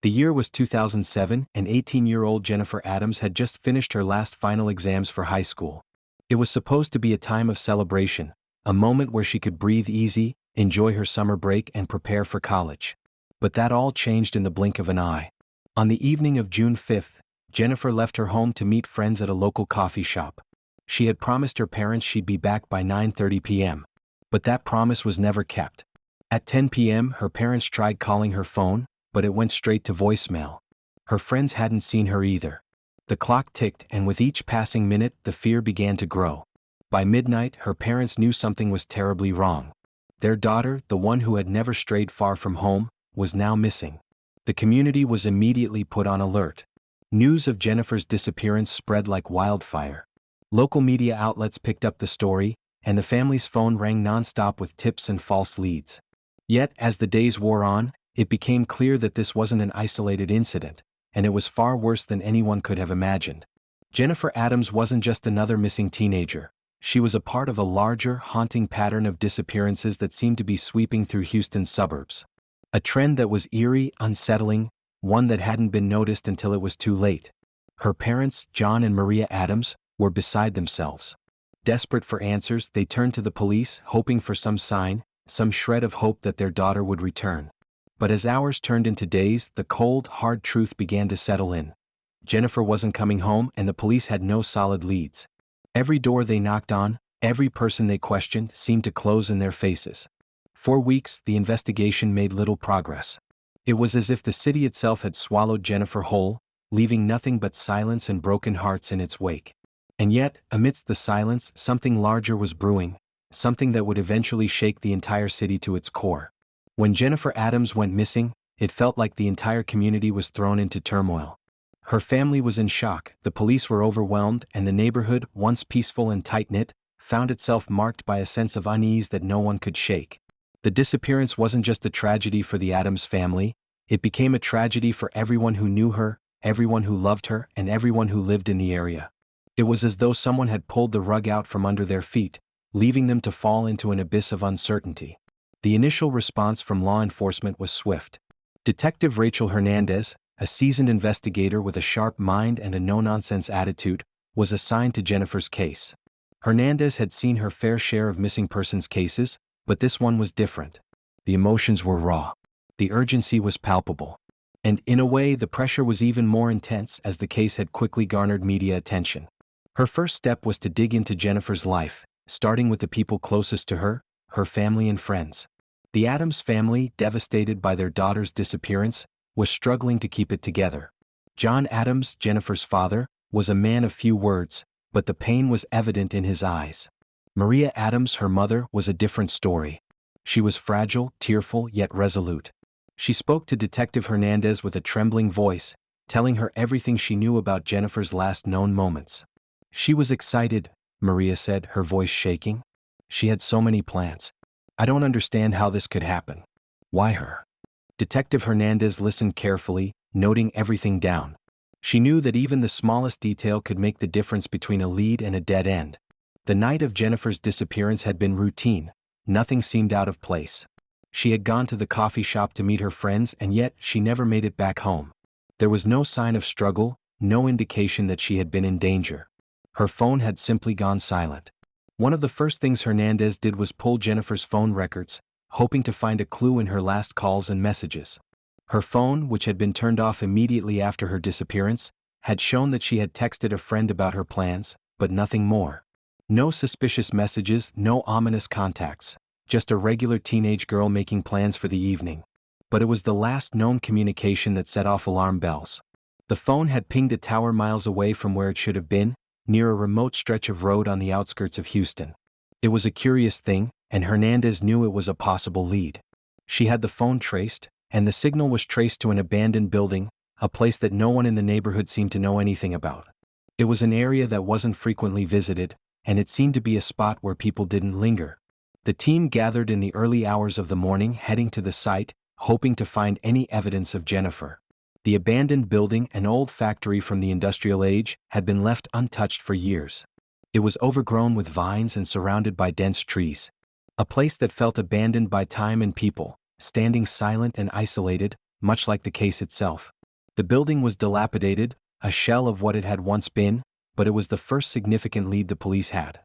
The year was 2007, and 18-year-old Jennifer Adams had just finished her last final exams for high school. It was supposed to be a time of celebration, a moment where she could breathe easy, enjoy her summer break and prepare for college. But that all changed in the blink of an eye. On the evening of June 5th, Jennifer left her home to meet friends at a local coffee shop. She had promised her parents she'd be back by 9:30 p.m. But that promise was never kept. At 10 p.m., her parents tried calling her phone, but it went straight to voicemail. Her friends hadn't seen her either. The clock ticked, and with each passing minute, the fear began to grow. By midnight, her parents knew something was terribly wrong. Their daughter, the one who had never strayed far from home, was now missing. The community was immediately put on alert. News of Jennifer's disappearance spread like wildfire. Local media outlets picked up the story, and the family's phone rang nonstop with tips and false leads. Yet, as the days wore on, it became clear that this wasn't an isolated incident, and it was far worse than anyone could have imagined. Jennifer Adams wasn't just another missing teenager. She was a part of a larger, haunting pattern of disappearances that seemed to be sweeping through Houston's suburbs. A trend that was eerie, unsettling, one that hadn't been noticed until it was too late. Her parents, John and Maria Adams, were beside themselves. Desperate for answers, they turned to the police, hoping for some sign, some shred of hope that their daughter would return. But as hours turned into days, the cold, hard truth began to settle in. Jennifer wasn't coming home, and the police had no solid leads. Every door they knocked on, every person they questioned, seemed to close in their faces. For weeks, the investigation made little progress. It was as if the city itself had swallowed Jennifer whole, leaving nothing but silence and broken hearts in its wake. And yet, amidst the silence, something larger was brewing, something that would eventually shake the entire city to its core. When Jennifer Adams went missing, it felt like the entire community was thrown into turmoil. Her family was in shock, the police were overwhelmed, and the neighborhood, once peaceful and tight-knit, found itself marked by a sense of unease that no one could shake. The disappearance wasn't just a tragedy for the Adams family, it became a tragedy for everyone who knew her, everyone who loved her, and everyone who lived in the area. It was as though someone had pulled the rug out from under their feet, leaving them to fall into an abyss of uncertainty. The initial response from law enforcement was swift. Detective Rachel Hernandez, a seasoned investigator with a sharp mind and a no-nonsense attitude, was assigned to Jennifer's case. Hernandez had seen her fair share of missing persons cases, but this one was different. The emotions were raw. The urgency was palpable. And in a way, the pressure was even more intense as the case had quickly garnered media attention. Her first step was to dig into Jennifer's life, starting with the people closest to her, her family and friends. The Adams family, devastated by their daughter's disappearance, was struggling to keep it together. John Adams, Jennifer's father, was a man of few words, but the pain was evident in his eyes. Maria Adams, her mother, was a different story. She was fragile, tearful, yet resolute. She spoke to Detective Hernandez with a trembling voice, telling her everything she knew about Jennifer's last known moments. She was excited, Maria said, her voice shaking. She had so many plans. I don't understand how this could happen. Why her? Detective Hernandez listened carefully, noting everything down. She knew that even the smallest detail could make the difference between a lead and a dead end. The night of Jennifer's disappearance had been routine. Nothing seemed out of place. She had gone to the coffee shop to meet her friends, and yet she never made it back home. There was no sign of struggle, no indication that she had been in danger. Her phone had simply gone silent. One of the first things Hernandez did was pull Jennifer's phone records, hoping to find a clue in her last calls and messages. Her phone, which had been turned off immediately after her disappearance, had shown that she had texted a friend about her plans, but nothing more. No suspicious messages, no ominous contacts, just a regular teenage girl making plans for the evening. But it was the last known communication that set off alarm bells. The phone had pinged a tower miles away from where it should have been, near a remote stretch of road on the outskirts of Houston. It was a curious thing, and Hernandez knew it was a possible lead. She had the phone traced, and the signal was traced to an abandoned building, a place that no one in the neighborhood seemed to know anything about. It was an area that wasn't frequently visited, and it seemed to be a spot where people didn't linger. The team gathered in the early hours of the morning, heading to the site, hoping to find any evidence of Jennifer. The abandoned building, an old factory from the industrial age, had been left untouched for years. It was overgrown with vines and surrounded by dense trees. A place that felt abandoned by time and people, standing silent and isolated, much like the case itself. The building was dilapidated, a shell of what it had once been, but it was the first significant lead the police had.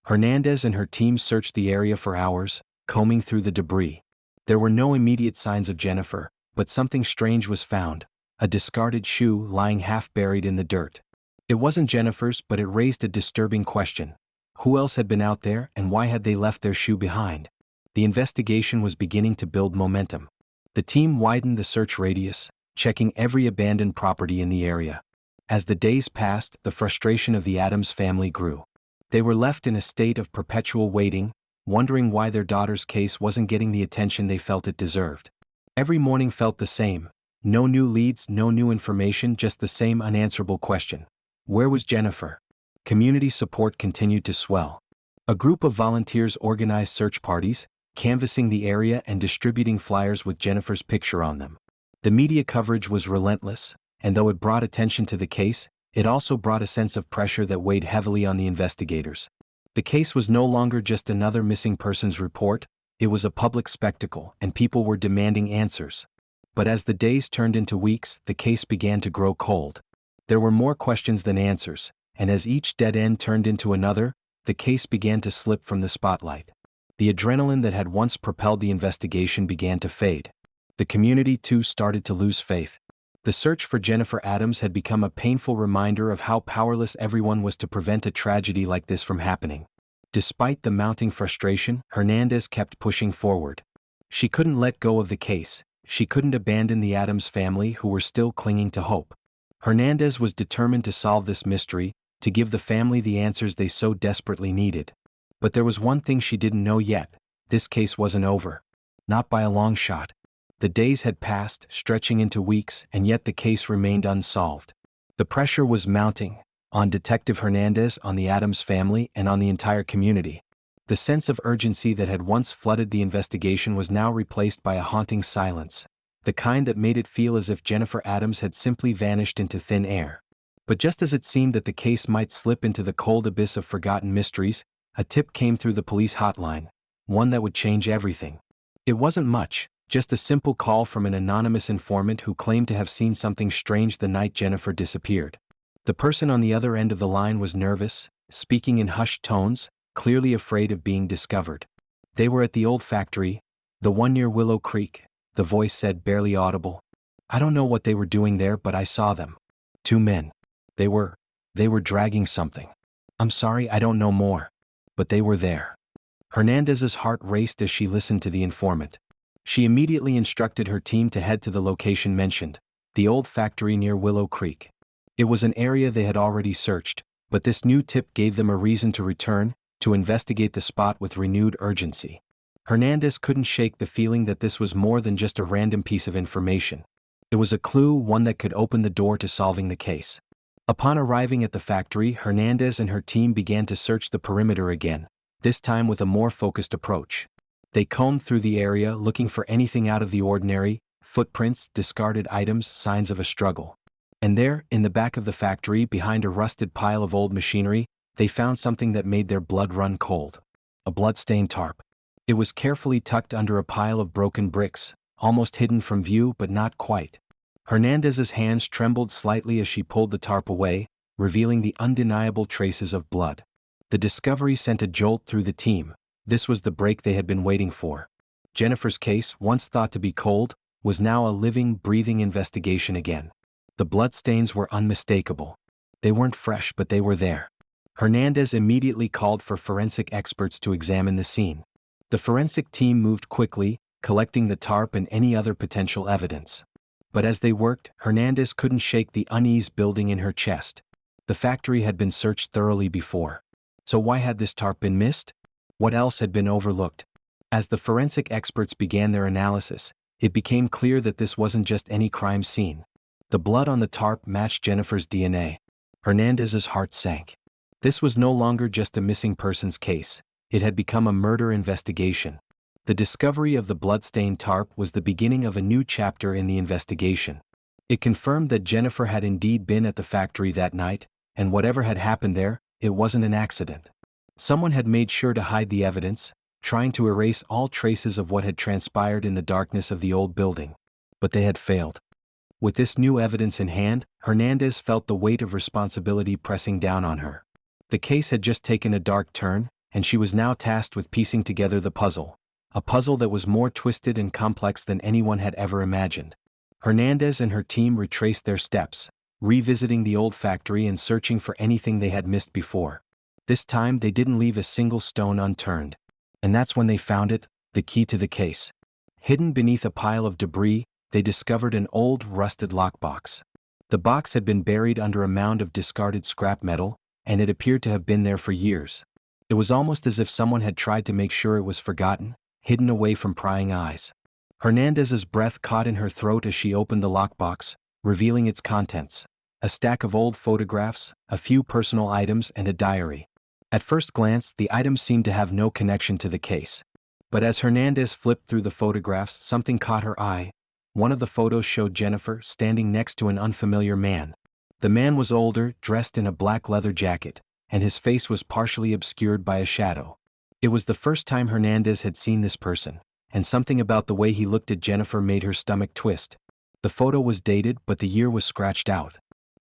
Hernandez and her team searched the area for hours, combing through the debris. There were no immediate signs of Jennifer, but something strange was found, a discarded shoe lying half buried in the dirt. It wasn't Jennifer's, but it raised a disturbing question. Who else had been out there, and why had they left their shoe behind? The investigation was beginning to build momentum. The team widened the search radius, checking every abandoned property in the area. As the days passed, the frustration of the Adams family grew. They were left in a state of perpetual waiting, wondering why their daughter's case wasn't getting the attention they felt it deserved. Every morning felt the same. No new leads, no new information, just the same unanswerable question. Where was Jennifer? Community support continued to swell. A group of volunteers organized search parties, canvassing the area and distributing flyers with Jennifer's picture on them. The media coverage was relentless, and though it brought attention to the case, it also brought a sense of pressure that weighed heavily on the investigators. The case was no longer just another missing persons report, it was a public spectacle, and people were demanding answers. But as the days turned into weeks, the case began to grow cold. There were more questions than answers, and as each dead end turned into another, the case began to slip from the spotlight. The adrenaline that had once propelled the investigation began to fade. The community too started to lose faith. The search for Jennifer Adams had become a painful reminder of how powerless everyone was to prevent a tragedy like this from happening. Despite the mounting frustration, Hernandez kept pushing forward. She couldn't let go of the case. She couldn't abandon the Adams family, who were still clinging to hope. Hernandez was determined to solve this mystery, to give the family the answers they so desperately needed. But there was one thing she didn't know yet: this case wasn't over. Not by a long shot. The days had passed, stretching into weeks, and yet the case remained unsolved. The pressure was mounting, on Detective Hernandez, on the Adams family, and on the entire community. The sense of urgency that had once flooded the investigation was now replaced by a haunting silence, the kind that made it feel as if Jennifer Adams had simply vanished into thin air. But just as it seemed that the case might slip into the cold abyss of forgotten mysteries, a tip came through the police hotline, one that would change everything. It wasn't much. Just a simple call from an anonymous informant who claimed to have seen something strange the night Jennifer disappeared. The person on the other end of the line was nervous, speaking in hushed tones, clearly afraid of being discovered. They were at the old factory, the one near Willow Creek, the voice said, barely audible. I don't know what they were doing there, but I saw them. 2 men. They were dragging something. I'm sorry, I don't know more. But they were there. Hernandez's heart raced as she listened to the informant. She immediately instructed her team to head to the location mentioned, the old factory near Willow Creek. It was an area they had already searched, but this new tip gave them a reason to return, to investigate the spot with renewed urgency. Hernandez couldn't shake the feeling that this was more than just a random piece of information. It was a clue, one that could open the door to solving the case. Upon arriving at the factory, Hernandez and her team began to search the perimeter again, this time with a more focused approach. They combed through the area, looking for anything out of the ordinary: footprints, discarded items, signs of a struggle. And there, in the back of the factory, behind a rusted pile of old machinery, they found something that made their blood run cold. A blood-stained tarp. It was carefully tucked under a pile of broken bricks, almost hidden from view but not quite. Hernandez's hands trembled slightly as she pulled the tarp away, revealing the undeniable traces of blood. The discovery sent a jolt through the team. This was the break they had been waiting for. Jennifer's case, once thought to be cold, was now a living, breathing investigation again. The bloodstains were unmistakable. They weren't fresh, but they were there. Hernandez immediately called for forensic experts to examine the scene. The forensic team moved quickly, collecting the tarp and any other potential evidence. But as they worked, Hernandez couldn't shake the unease building in her chest. The factory had been searched thoroughly before. So why had this tarp been missed? What else had been overlooked? As the forensic experts began their analysis, it became clear that this wasn't just any crime scene. The blood on the tarp matched Jennifer's DNA. Hernandez's heart sank. This was no longer just a missing persons case. It had become a murder investigation. The discovery of the bloodstained tarp was the beginning of a new chapter in the investigation. It confirmed that Jennifer had indeed been at the factory that night, and whatever had happened there, it wasn't an accident. Someone had made sure to hide the evidence, trying to erase all traces of what had transpired in the darkness of the old building. but they had failed. With this new evidence in hand, Hernandez felt the weight of responsibility pressing down on her. The case had just taken a dark turn, and she was now tasked with piecing together the puzzle. A puzzle that was more twisted and complex than anyone had ever imagined. Hernandez and her team retraced their steps, revisiting the old factory and searching for anything they had missed before. This time they didn't leave a single stone unturned. And that's when they found it, the key to the case. Hidden beneath a pile of debris, they discovered an old, rusted lockbox. The box had been buried under a mound of discarded scrap metal, and it appeared to have been there for years. It was almost as if someone had tried to make sure it was forgotten, hidden away from prying eyes. Hernandez's breath caught in her throat as she opened the lockbox, revealing its contents. A stack of old photographs, a few personal items, and a diary. At first glance, the items seemed to have no connection to the case. But as Hernandez flipped through the photographs, something caught her eye. One of the photos showed Jennifer standing next to an unfamiliar man. The man was older, dressed in a black leather jacket, and his face was partially obscured by a shadow. It was the first time Hernandez had seen this person, and something about the way he looked at Jennifer made her stomach twist. The photo was dated, but the year was scratched out.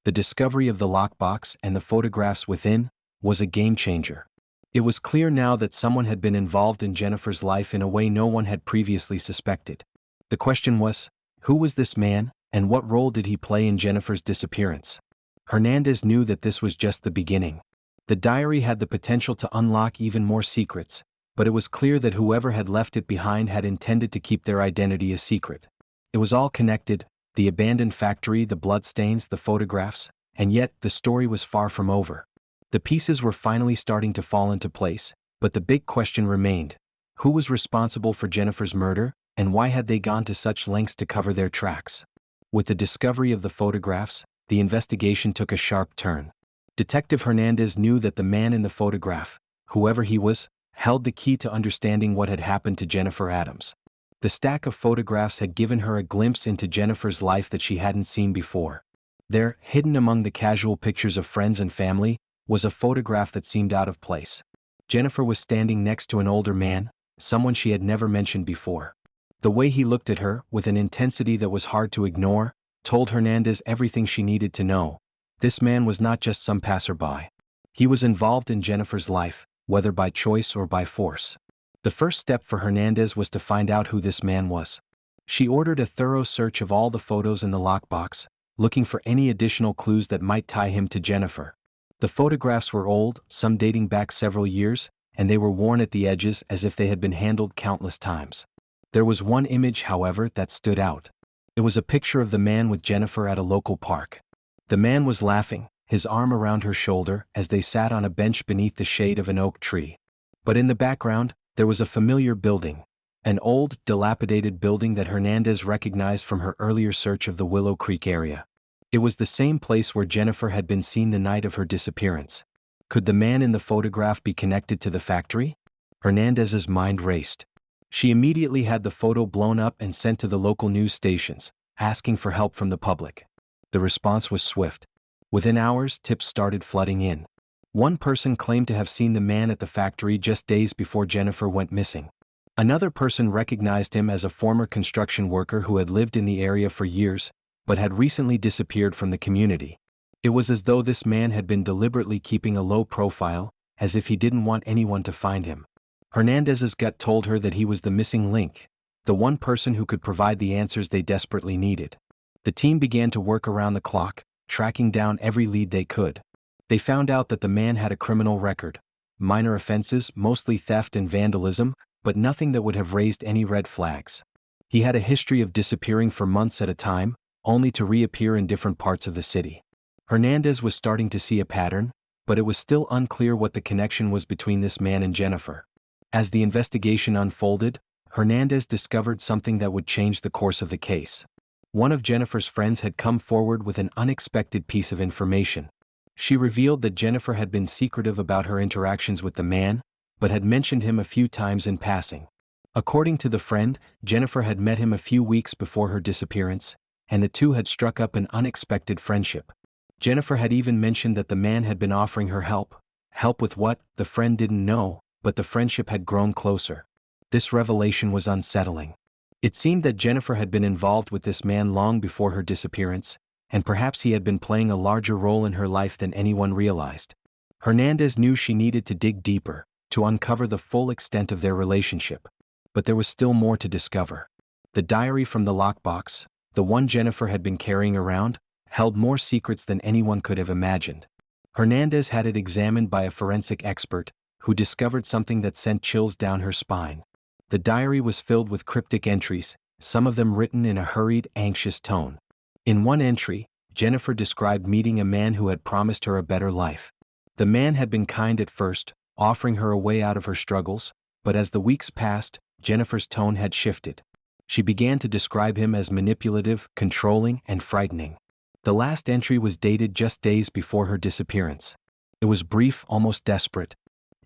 The discovery of the lockbox and the photographs within was a game changer. It was clear now that someone had been involved in Jennifer's life in a way no one had previously suspected. The question was, who was this man, and what role did he play in Jennifer's disappearance? Hernandez knew that this was just the beginning. The diary had the potential to unlock even more secrets, but it was clear that whoever had left it behind had intended to keep their identity a secret. It was all connected, the abandoned factory, the bloodstains, the photographs, and yet the story was far from over. The pieces were finally starting to fall into place, but the big question remained. Who was responsible for Jennifer's murder, and why had they gone to such lengths to cover their tracks? With the discovery of the photographs, the investigation took a sharp turn. Detective Hernandez knew that the man in the photograph, whoever he was, held the key to understanding what had happened to Jennifer Adams. The stack of photographs had given her a glimpse into Jennifer's life that she hadn't seen before. There, hidden among the casual pictures of friends and family, was a photograph that seemed out of place. Jennifer was standing next to an older man, someone she had never mentioned before. The way he looked at her, with an intensity that was hard to ignore, told Hernandez everything she needed to know. This man was not just some passerby. He was involved in Jennifer's life, whether by choice or by force. The first step for Hernandez was to find out who this man was. She ordered a thorough search of all the photos in the lockbox, looking for any additional clues that might tie him to Jennifer. The photographs were old, some dating back several years, and they were worn at the edges as if they had been handled countless times. There was one image, however, that stood out. It was a picture of the man with Jennifer at a local park. The man was laughing, his arm around her shoulder, as they sat on a bench beneath the shade of an oak tree. But in the background, there was a familiar building. An old, dilapidated building that Hernandez recognized from her earlier search of the Willow Creek area. It was the same place where Jennifer had been seen the night of her disappearance. Could the man in the photograph be connected to the factory? Hernandez's mind raced. She immediately had the photo blown up and sent to the local news stations, asking for help from the public. The response was swift. Within hours, tips started flooding in. One person claimed to have seen the man at the factory just days before Jennifer went missing. Another person recognized him as a former construction worker who had lived in the area for years, but had recently disappeared from the community. It was as though this man had been deliberately keeping a low profile, as if he didn't want anyone to find him. Hernandez's gut told her that he was the missing link, the one person who could provide the answers they desperately needed. The team began to work around the clock, tracking down every lead they could. They found out that the man had a criminal record, minor offenses, mostly theft and vandalism, but nothing that would have raised any red flags. He had a history of disappearing for months at a time, only to reappear in different parts of the city. Hernandez was starting to see a pattern, but it was still unclear what the connection was between this man and Jennifer. As the investigation unfolded, Hernandez discovered something that would change the course of the case. One of Jennifer's friends had come forward with an unexpected piece of information. She revealed that Jennifer had been secretive about her interactions with the man, but had mentioned him a few times in passing. According to the friend, Jennifer had met him a few weeks before her disappearance, and the two had struck up an unexpected friendship. Jennifer had even mentioned that the man had been offering her help. Help with what, the friend didn't know, but the friendship had grown closer. This revelation was unsettling. It seemed that Jennifer had been involved with this man long before her disappearance, and perhaps he had been playing a larger role in her life than anyone realized. Hernandez knew she needed to dig deeper, to uncover the full extent of their relationship. But there was still more to discover. The diary from the lockbox, the one Jennifer had been carrying around, held more secrets than anyone could have imagined. Hernandez had it examined by a forensic expert, who discovered something that sent chills down her spine. The diary was filled with cryptic entries, some of them written in a hurried, anxious tone. In one entry, Jennifer described meeting a man who had promised her a better life. The man had been kind at first, offering her a way out of her struggles, but as the weeks passed, Jennifer's tone had shifted. She began to describe him as manipulative, controlling, and frightening. The last entry was dated just days before her disappearance. It was brief, almost desperate.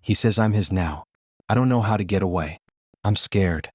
"He says I'm his now. I don't know how to get away. I'm scared."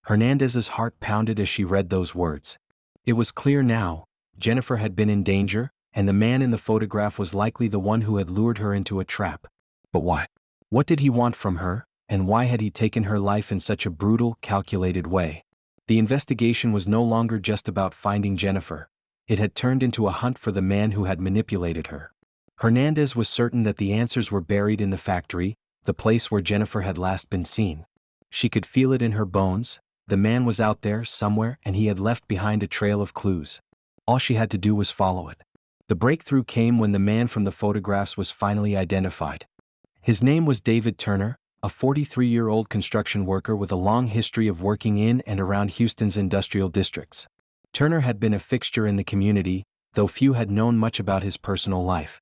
Hernandez's heart pounded as she read those words. It was clear now, Jennifer had been in danger, and the man in the photograph was likely the one who had lured her into a trap. But why? What did he want from her, and why had he taken her life in such a brutal, calculated way? The investigation was no longer just about finding Jennifer. It had turned into a hunt for the man who had manipulated her. Hernandez was certain that the answers were buried in the factory, the place where Jennifer had last been seen. She could feel it in her bones. The man was out there somewhere, and he had left behind a trail of clues. All she had to do was follow it. The breakthrough came when the man from the photographs was finally identified. His name was David Turner, a 43-year-old construction worker with a long history of working in and around Houston's industrial districts. Turner had been a fixture in the community, though few had known much about his personal life.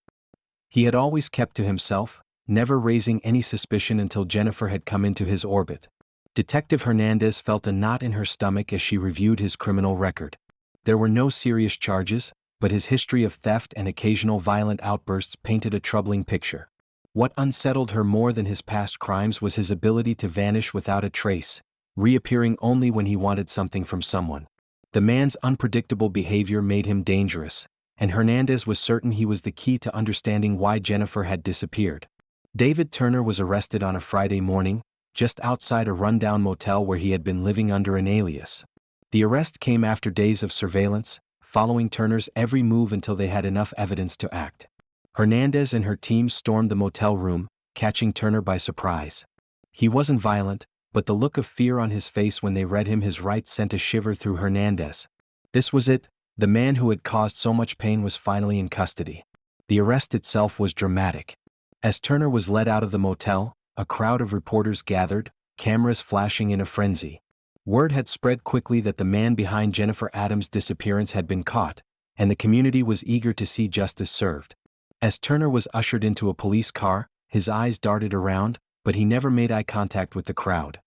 He had always kept to himself, never raising any suspicion until Jennifer had come into his orbit. Detective Hernandez felt a knot in her stomach as she reviewed his criminal record. There were no serious charges, but his history of theft and occasional violent outbursts painted a troubling picture. What unsettled her more than his past crimes was his ability to vanish without a trace, reappearing only when he wanted something from someone. The man's unpredictable behavior made him dangerous, and Hernandez was certain he was the key to understanding why Jennifer had disappeared. David Turner was arrested on a Friday morning, just outside a rundown motel where he had been living under an alias. The arrest came after days of surveillance, following Turner's every move until they had enough evidence to act. Hernandez and her team stormed the motel room, catching Turner by surprise. He wasn't violent, but the look of fear on his face when they read him his rights sent a shiver through Hernandez. This was it, the man who had caused so much pain was finally in custody. The arrest itself was dramatic. As Turner was led out of the motel, a crowd of reporters gathered, cameras flashing in a frenzy. Word had spread quickly that the man behind Jennifer Adams' disappearance had been caught, and the community was eager to see justice served. As Turner was ushered into a police car, his eyes darted around, but he never made eye contact with the crowd.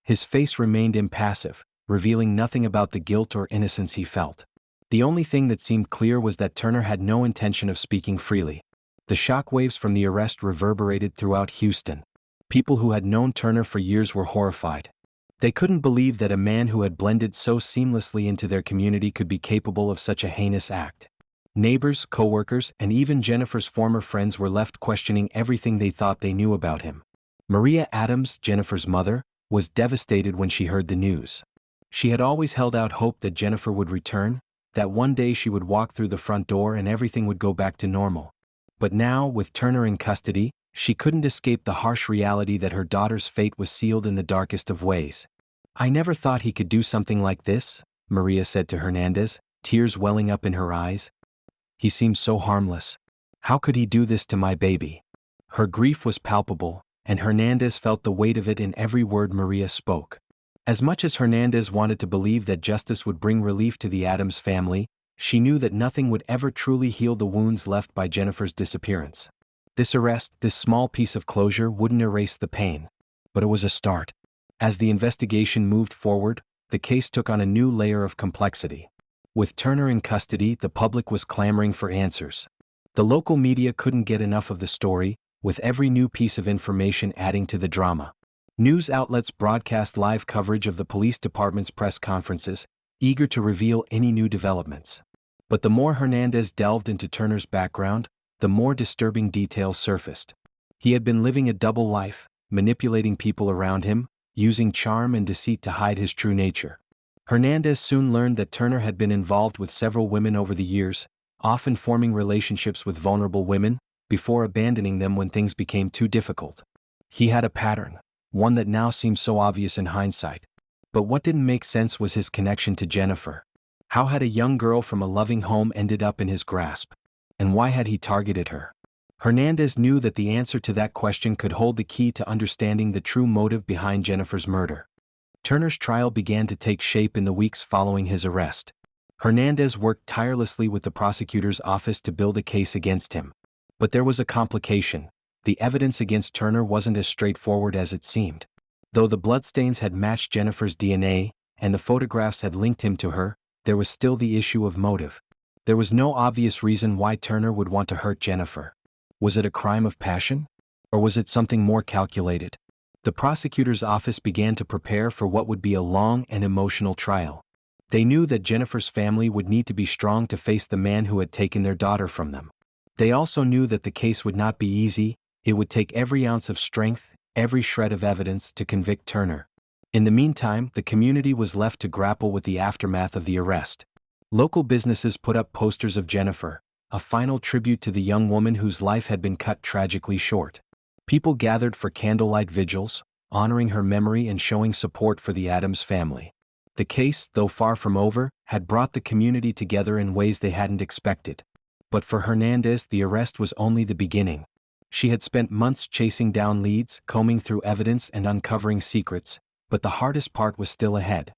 His face remained impassive, revealing nothing about the guilt or innocence he felt. The only thing that seemed clear was that Turner had no intention of speaking freely. The shockwaves from the arrest reverberated throughout Houston. People who had known Turner for years were horrified. They couldn't believe that a man who had blended so seamlessly into their community could be capable of such a heinous act. Neighbors, co-workers, and even Jennifer's former friends were left questioning everything they thought they knew about him. Maria Adams, Jennifer's mother, was devastated when she heard the news. She had always held out hope that Jennifer would return, that one day she would walk through the front door and everything would go back to normal. But now, with Turner in custody, she couldn't escape the harsh reality that her daughter's fate was sealed in the darkest of ways. "I never thought he could do something like this," Maria said to Hernandez, tears welling up in her eyes. "He seems so harmless. How could he do this to my baby?" Her grief was palpable, and Hernandez felt the weight of it in every word Maria spoke. As much as Hernandez wanted to believe that justice would bring relief to the Adams family, she knew that nothing would ever truly heal the wounds left by Jennifer's disappearance. This arrest, this small piece of closure, wouldn't erase the pain. But it was a start. As the investigation moved forward, the case took on a new layer of complexity. With Turner in custody, the public was clamoring for answers. The local media couldn't get enough of the story, with every new piece of information adding to the drama. News outlets broadcast live coverage of the police department's press conferences, eager to reveal any new developments. But the more Hernandez delved into Turner's background, the more disturbing details surfaced. He had been living a double life, manipulating people around him, using charm and deceit to hide his true nature. Hernandez soon learned that Turner had been involved with several women over the years, often forming relationships with vulnerable women, before abandoning them when things became too difficult. He had a pattern, one that now seems so obvious in hindsight. But what didn't make sense was his connection to Jennifer. How had a young girl from a loving home ended up in his grasp? And why had he targeted her? Hernandez knew that the answer to that question could hold the key to understanding the true motive behind Jennifer's murder. Turner's trial began to take shape in the weeks following his arrest. Hernandez worked tirelessly with the prosecutor's office to build a case against him. But there was a complication. The evidence against Turner wasn't as straightforward as it seemed. Though the bloodstains had matched Jennifer's DNA, and the photographs had linked him to her, there was still the issue of motive. There was no obvious reason why Turner would want to hurt Jennifer. Was it a crime of passion? Or was it something more calculated? The prosecutor's office began to prepare for what would be a long and emotional trial. They knew that Jennifer's family would need to be strong to face the man who had taken their daughter from them. They also knew that the case would not be easy. It would take every ounce of strength, every shred of evidence to convict Turner. In the meantime, the community was left to grapple with the aftermath of the arrest. Local businesses put up posters of Jennifer, a final tribute to the young woman whose life had been cut tragically short. People gathered for candlelight vigils, honoring her memory and showing support for the Adams family. The case, though far from over, had brought the community together in ways they hadn't expected. But for Hernandez, the arrest was only the beginning. She had spent months chasing down leads, combing through evidence and uncovering secrets, but the hardest part was still ahead.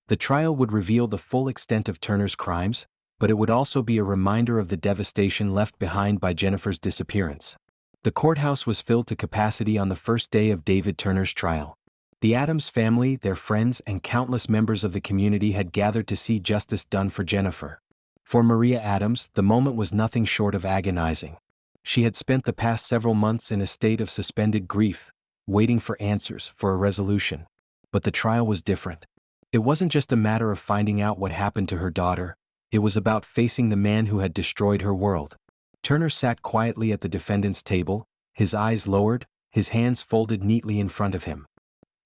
The trial would reveal the full extent of Turner's crimes, but it would also be a reminder of the devastation left behind by Jennifer's disappearance. The courthouse was filled to capacity on the first day of David Turner's trial. The Adams family, their friends, and countless members of the community had gathered to see justice done for Jennifer. For Maria Adams, the moment was nothing short of agonizing. She had spent the past several months in a state of suspended grief, waiting for answers, for a resolution. But the trial was different. It wasn't just a matter of finding out what happened to her daughter, it was about facing the man who had destroyed her world. Turner sat quietly at the defendant's table, his eyes lowered, his hands folded neatly in front of him.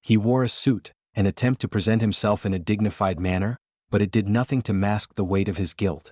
He wore a suit, an attempt to present himself in a dignified manner, but it did nothing to mask the weight of his guilt.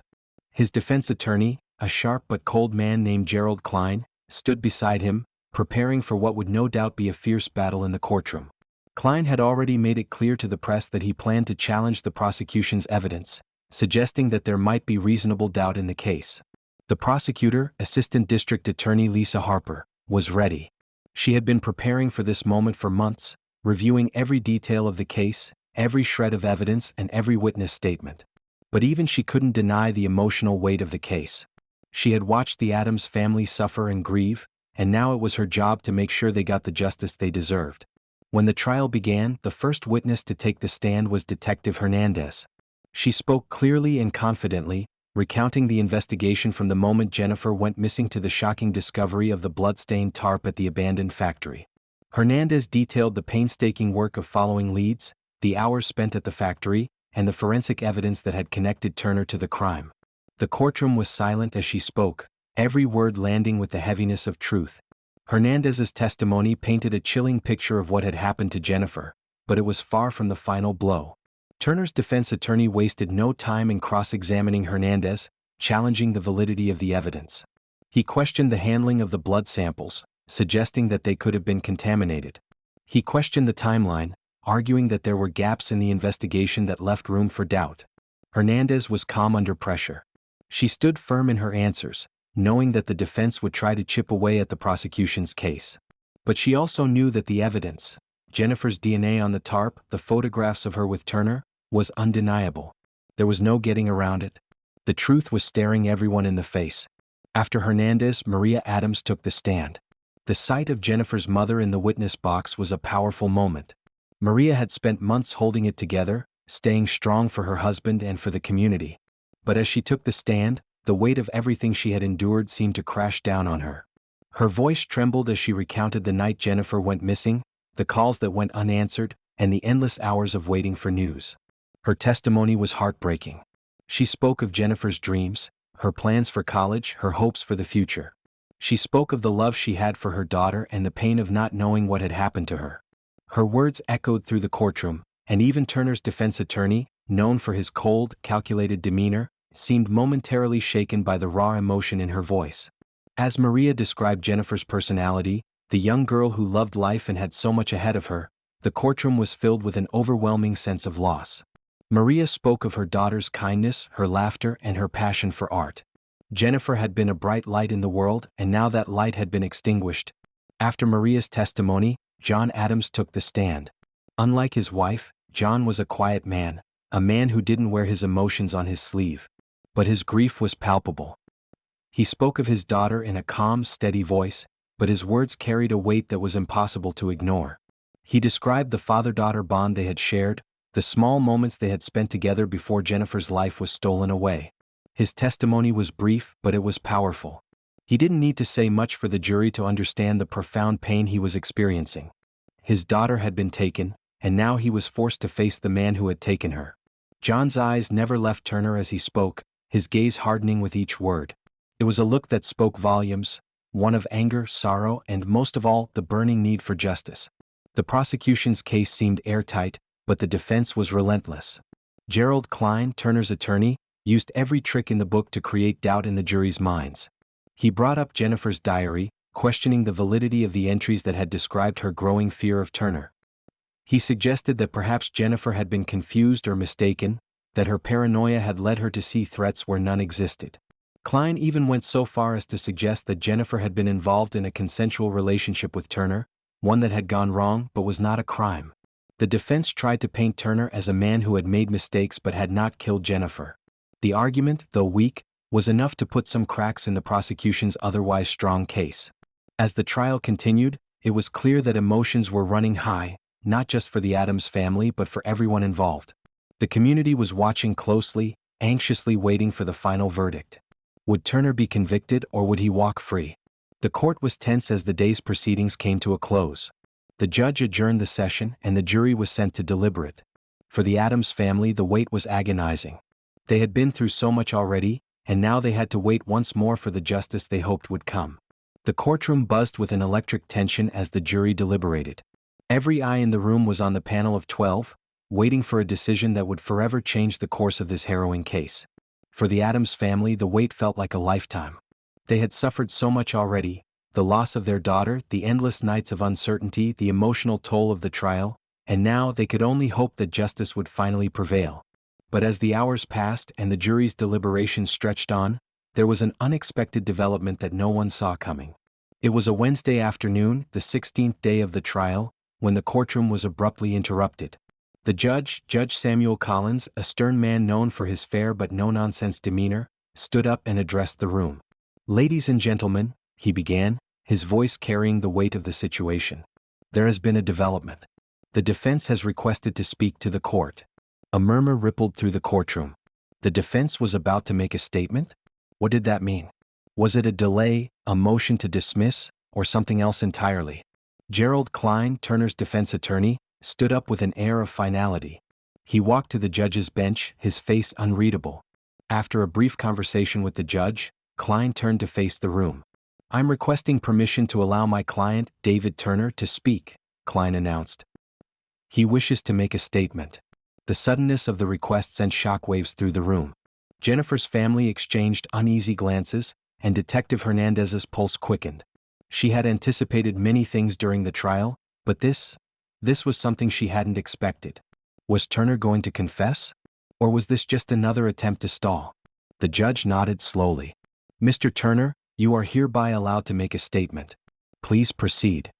His defense attorney, a sharp but cold man named Gerald Klein, stood beside him, preparing for what would no doubt be a fierce battle in the courtroom. Klein had already made it clear to the press that he planned to challenge the prosecution's evidence, suggesting that there might be reasonable doubt in the case. The prosecutor, Assistant District Attorney Lisa Harper, was ready. She had been preparing for this moment for months, reviewing every detail of the case, every shred of evidence, and every witness statement. But even she couldn't deny the emotional weight of the case. She had watched the Adams family suffer and grieve, and now it was her job to make sure they got the justice they deserved. When the trial began, the first witness to take the stand was Detective Hernandez. She spoke clearly and confidently, recounting the investigation from the moment Jennifer went missing to the shocking discovery of the blood-stained tarp at the abandoned factory. Hernandez detailed the painstaking work of following leads, the hours spent at the factory, and the forensic evidence that had connected Turner to the crime. The courtroom was silent as she spoke, every word landing with the heaviness of truth. Hernandez's testimony painted a chilling picture of what had happened to Jennifer, but it was far from the final blow. Turner's defense attorney wasted no time in cross-examining Hernandez, challenging the validity of the evidence. He questioned the handling of the blood samples, suggesting that they could have been contaminated. He questioned the timeline, arguing that there were gaps in the investigation that left room for doubt. Hernandez was calm under pressure. She stood firm in her answers, knowing that the defense would try to chip away at the prosecution's case. But she also knew that the evidence, Jennifer's DNA on the tarp, the photographs of her with Turner, was undeniable. There was no getting around it. The truth was staring everyone in the face. After Hernandez, Maria Adams took the stand. The sight of Jennifer's mother in the witness box was a powerful moment. Maria had spent months holding it together, staying strong for her husband and for the community. But as she took the stand, the weight of everything she had endured seemed to crash down on her. Her voice trembled as she recounted the night Jennifer went missing, the calls that went unanswered, and the endless hours of waiting for news. Her testimony was heartbreaking. She spoke of Jennifer's dreams, her plans for college, her hopes for the future. She spoke of the love she had for her daughter and the pain of not knowing what had happened to her. Her words echoed through the courtroom, and even Turner's defense attorney, known for his cold, calculated demeanor, seemed momentarily shaken by the raw emotion in her voice. As Maria described Jennifer's personality, the young girl who loved life and had so much ahead of her, the courtroom was filled with an overwhelming sense of loss. Maria spoke of her daughter's kindness, her laughter, and her passion for art. Jennifer had been a bright light in the world, and now that light had been extinguished. After Maria's testimony, John Adams took the stand. Unlike his wife, John was a quiet man, a man who didn't wear his emotions on his sleeve. But his grief was palpable. He spoke of his daughter in a calm, steady voice, but his words carried a weight that was impossible to ignore. He described the father-daughter bond they had shared, the small moments they had spent together before Jennifer's life was stolen away. His testimony was brief, but it was powerful. He didn't need to say much for the jury to understand the profound pain he was experiencing. His daughter had been taken, and now he was forced to face the man who had taken her. John's eyes never left Turner as he spoke, his gaze hardening with each word. It was a look that spoke volumes, one of anger, sorrow, and most of all, the burning need for justice. The prosecution's case seemed airtight, but the defense was relentless. Gerald Klein, Turner's attorney, used every trick in the book to create doubt in the jury's minds. He brought up Jennifer's diary, questioning the validity of the entries that had described her growing fear of Turner. He suggested that perhaps Jennifer had been confused or mistaken, that her paranoia had led her to see threats where none existed. Klein even went so far as to suggest that Jennifer had been involved in a consensual relationship with Turner, one that had gone wrong but was not a crime. The defense tried to paint Turner as a man who had made mistakes but had not killed Jennifer. The argument, though weak, was enough to put some cracks in the prosecution's otherwise strong case. As the trial continued, it was clear that emotions were running high, not just for the Adams family but for everyone involved. The community was watching closely, anxiously waiting for the final verdict. Would Turner be convicted or would he walk free? The court was tense as the day's proceedings came to a close. The judge adjourned the session and the jury was sent to deliberate. For the Adams family, the wait was agonizing. They had been through so much already, and now they had to wait once more for the justice they hoped would come. The courtroom buzzed with an electric tension as the jury deliberated. Every eye in the room was on the panel of 12, waiting for a decision that would forever change the course of this harrowing case. For the Adams family, the wait felt like a lifetime. They had suffered so much already: the loss of their daughter, the endless nights of uncertainty, the emotional toll of the trial, and now they could only hope that justice would finally prevail. But as the hours passed and the jury's deliberations stretched on, there was an unexpected development that no one saw coming. It was a Wednesday afternoon, the 16th day of the trial, when the courtroom was abruptly interrupted. The judge, Judge Samuel Collins, a stern man known for his fair but no-nonsense demeanor, stood up and addressed the room. "Ladies and gentlemen," he began, his voice carrying the weight of the situation. "There has been a development. The defense has requested to speak to the court." A murmur rippled through the courtroom. The defense was about to make a statement? What did that mean? Was it a delay, a motion to dismiss, or something else entirely? Gerald Klein, Turner's defense attorney, stood up with an air of finality. He walked to the judge's bench, his face unreadable. After a brief conversation with the judge, Klein turned to face the room. "I'm requesting permission to allow my client, David Turner, to speak," Klein announced. "He wishes to make a statement." The suddenness of the request sent shockwaves through the room. Jennifer's family exchanged uneasy glances, and Detective Hernandez's pulse quickened. She had anticipated many things during the trial, but this was something she hadn't expected. Was Turner going to confess? Or was this just another attempt to stall? The judge nodded slowly. "Mr. Turner, you are hereby allowed to make a statement. Please proceed."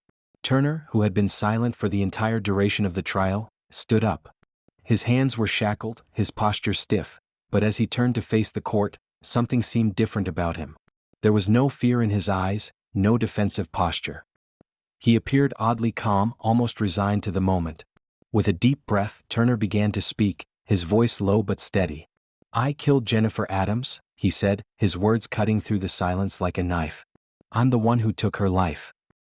Turner, who had been silent for the entire duration of the trial, stood up. His hands were shackled, his posture stiff, but as he turned to face the court, something seemed different about him. There was no fear in his eyes, no defensive posture. He appeared oddly calm, almost resigned to the moment. With a deep breath, Turner began to speak, his voice low but steady. "I killed Jennifer Adams," he said, his words cutting through the silence like a knife. "I'm the one who took her life."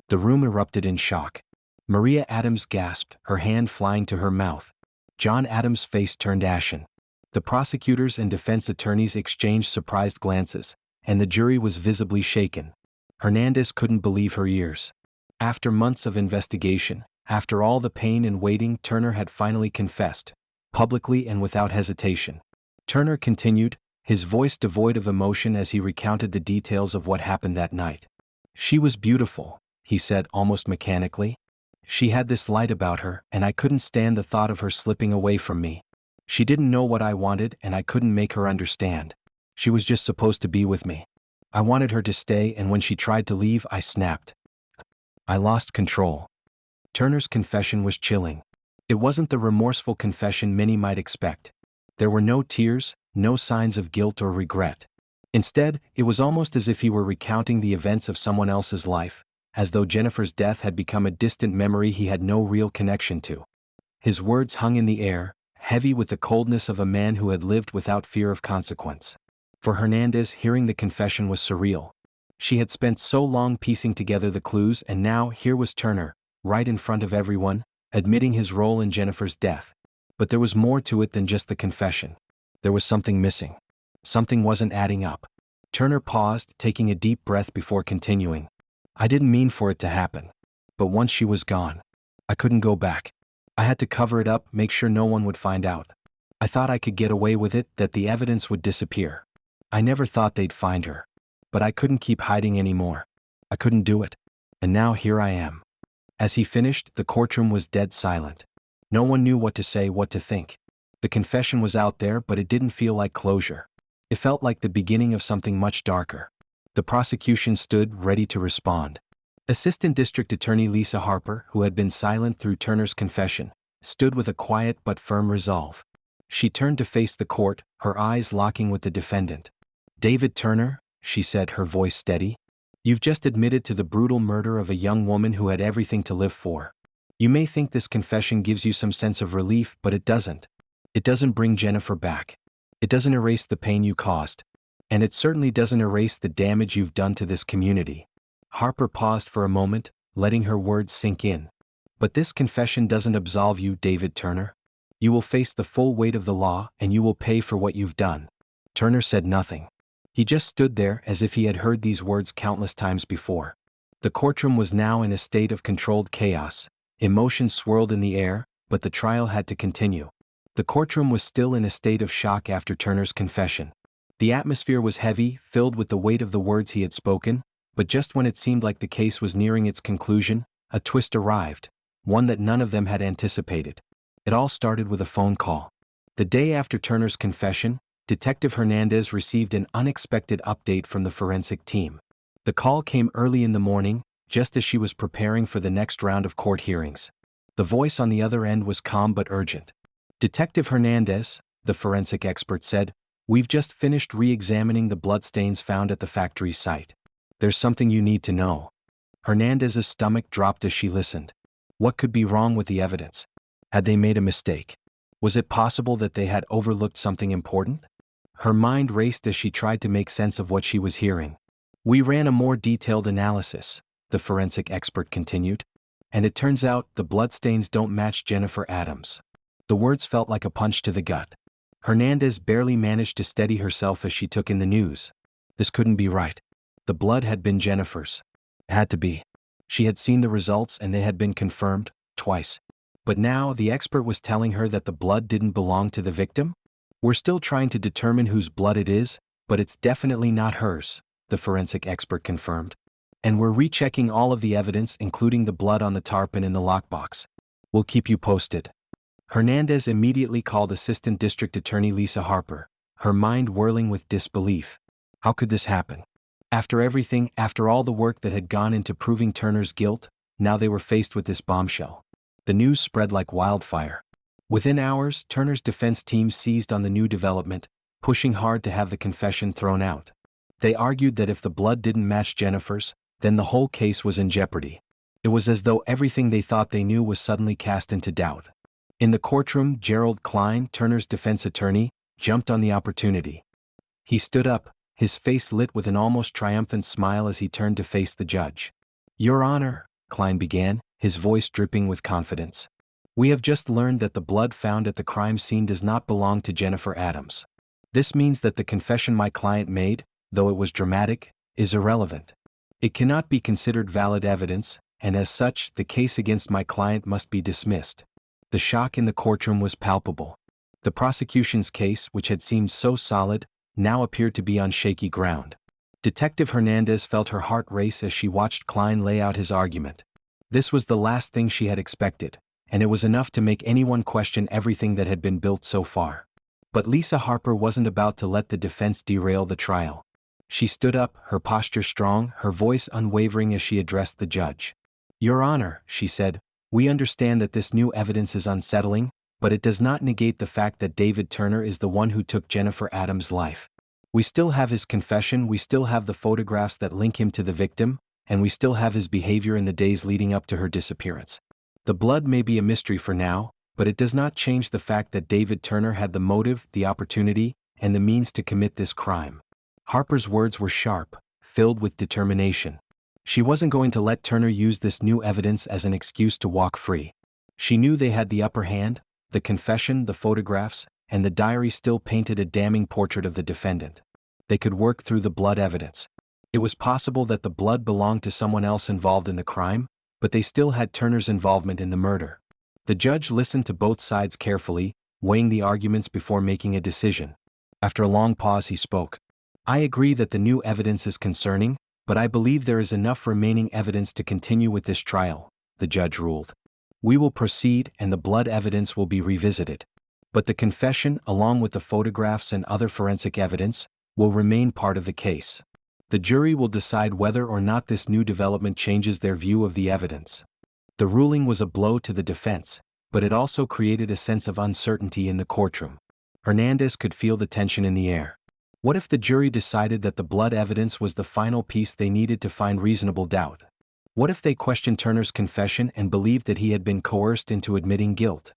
The room erupted in shock. Maria Adams gasped, her hand flying to her mouth. John Adams' face turned ashen. The prosecutors and defense attorneys exchanged surprised glances, and the jury was visibly shaken. Hernandez couldn't believe her ears. After months of investigation, After all the pain and waiting, Turner had finally confessed, publicly and without hesitation. Turner continued, his voice devoid of emotion as he recounted the details of what happened that night. She was beautiful, he said almost mechanically. She had this light about her, and I couldn't stand the thought of her slipping away from me. She didn't know what I wanted, and I couldn't make her understand. She was just supposed to be with me. I wanted her to stay, and when she tried to leave, I snapped. I lost control. Turner's confession was chilling. It wasn't the remorseful confession many might expect. There were no tears, no signs of guilt or regret. Instead, it was almost as if he were recounting the events of someone else's life, as though Jennifer's death had become a distant memory he had no real connection to. His words hung in the air, heavy with the coldness of a man who had lived without fear of consequence. For Hernandez, hearing the confession was surreal. She had spent so long piecing together the clues, and now here was Turner, right in front of everyone, admitting his role in Jennifer's death. But there was more to it than just the confession. There was something missing. Something wasn't adding up. Turner paused, taking a deep breath before continuing. I didn't mean for it to happen. But once she was gone, I couldn't go back. I had to cover it up, make sure no one would find out. I thought I could get away with it, that the evidence would disappear. I never thought they'd find her. But I couldn't keep hiding anymore. I couldn't do it. And now here I am. As he finished, the courtroom was dead silent. No one knew what to say, what to think. The confession was out there, but it didn't feel like closure. It felt like the beginning of something much darker. The prosecution stood, ready to respond. Assistant District Attorney Lisa Harper, who had been silent through Turner's confession, stood with a quiet but firm resolve. She turned to face the court, her eyes locking with the defendant. David Turner, she said, her voice steady, you've just admitted to the brutal murder of a young woman who had everything to live for. You may think this confession gives you some sense of relief, but it doesn't. It doesn't bring Jennifer back. It doesn't erase the pain you caused. And it certainly doesn't erase the damage you've done to this community. Harper paused for a moment, letting her words sink in. But this confession doesn't absolve you, David Turner. You will face the full weight of the law, and you will pay for what you've done. Turner said nothing. He just stood there as if he had heard these words countless times before. The courtroom was now in a state of controlled chaos. Emotions swirled in the air, but the trial had to continue. The courtroom was still in a state of shock after Turner's confession. The atmosphere was heavy, filled with the weight of the words he had spoken, but just when it seemed like the case was nearing its conclusion, a twist arrived, one that none of them had anticipated. It all started with a phone call. The day after Turner's confession, Detective Hernandez received an unexpected update from the forensic team. The call came early in the morning, just as she was preparing for the next round of court hearings. The voice on the other end was calm but urgent. Detective Hernandez, the forensic expert said, we've just finished re-examining the bloodstains found at the factory site. There's something you need to know. Hernandez's stomach dropped as she listened. What could be wrong with the evidence? Had they made a mistake? Was it possible that they had overlooked something important? Her mind raced as she tried to make sense of what she was hearing. We ran a more detailed analysis, the forensic expert continued, and it turns out the bloodstains don't match Jennifer Adams. The words felt like a punch to the gut. Hernandez barely managed to steady herself as she took in the news. This couldn't be right. The blood had been Jennifer's. It had to be. She had seen the results and they had been confirmed, twice. But now the expert was telling her that the blood didn't belong to the victim? We're still trying to determine whose blood it is, but it's definitely not hers, the forensic expert confirmed. And we're rechecking all of the evidence, including the blood on the tarpaulin in the lockbox. We'll keep you posted. Hernandez immediately called Assistant District Attorney Lisa Harper, her mind whirling with disbelief. How could this happen? After everything, after all the work that had gone into proving Turner's guilt, now they were faced with this bombshell. The news spread like wildfire. Within hours, Turner's defense team seized on the new development, pushing hard to have the confession thrown out. They argued that if the blood didn't match Jennifer's, then the whole case was in jeopardy. It was as though everything they thought they knew was suddenly cast into doubt. In the courtroom, Gerald Klein, Turner's defense attorney, jumped on the opportunity. He stood up, his face lit with an almost triumphant smile as he turned to face the judge. Your Honor, Klein began, his voice dripping with confidence. We have just learned that the blood found at the crime scene does not belong to Jennifer Adams. This means that the confession my client made, though it was dramatic, is irrelevant. It cannot be considered valid evidence, and as such, the case against my client must be dismissed. The shock in the courtroom was palpable. The prosecution's case, which had seemed so solid, now appeared to be on shaky ground. Detective Hernandez felt her heart race as she watched Klein lay out his argument. This was the last thing she had expected, and it was enough to make anyone question everything that had been built so far. But Lisa Harper wasn't about to let the defense derail the trial. She stood up, her posture strong, her voice unwavering as she addressed the judge. "Your Honor," she said, "we understand that this new evidence is unsettling, but it does not negate the fact that David Turner is the one who took Jennifer Adams' life. We still have his confession, we still have the photographs that link him to the victim, and we still have his behavior in the days leading up to her disappearance. The blood may be a mystery for now, but it does not change the fact that David Turner had the motive, the opportunity, and the means to commit this crime." Harper's words were sharp, filled with determination. She wasn't going to let Turner use this new evidence as an excuse to walk free. She knew they had the upper hand. The confession, the photographs, and the diary still painted a damning portrait of the defendant. They could work through the blood evidence. It was possible that the blood belonged to someone else involved in the crime, but they still had Turner's involvement in the murder. The judge listened to both sides carefully, weighing the arguments before making a decision. After a long pause, he spoke. "I agree that the new evidence is concerning, but I believe there is enough remaining evidence to continue with this trial," the judge ruled. "We will proceed and the blood evidence will be revisited. But the confession, along with the photographs and other forensic evidence, will remain part of the case. The jury will decide whether or not this new development changes their view of the evidence." The ruling was a blow to the defense, but it also created a sense of uncertainty in the courtroom. Hernandez could feel the tension in the air. What if the jury decided that the blood evidence was the final piece they needed to find reasonable doubt? What if they questioned Turner's confession and believed that he had been coerced into admitting guilt?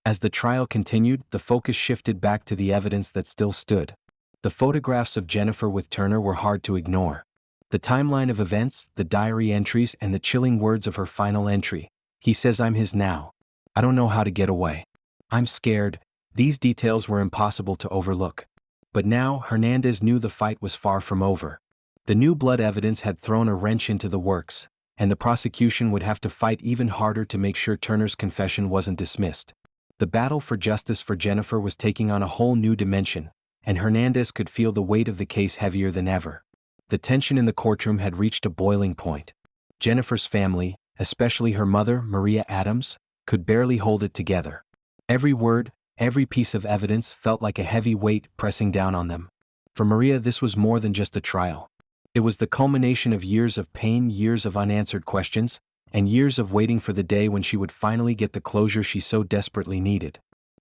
As the trial continued, the focus shifted back to the evidence that still stood. The photographs of Jennifer with Turner were hard to ignore. The timeline of events, the diary entries, and the chilling words of her final entry. "He says I'm his now. I don't know how to get away. I'm scared." These details were impossible to overlook. But now Hernandez knew the fight was far from over. The new blood evidence had thrown a wrench into the works, and the prosecution would have to fight even harder to make sure Turner's confession wasn't dismissed. The battle for justice for Jennifer was taking on a whole new dimension, and Hernandez could feel the weight of the case heavier than ever. The tension in the courtroom had reached a boiling point. Jennifer's family, especially her mother, Maria Adams, could barely hold it together. Every word, every piece of evidence felt like a heavy weight pressing down on them. For Maria, this was more than just a trial. It was the culmination of years of pain, years of unanswered questions, and years of waiting for the day when she would finally get the closure she so desperately needed.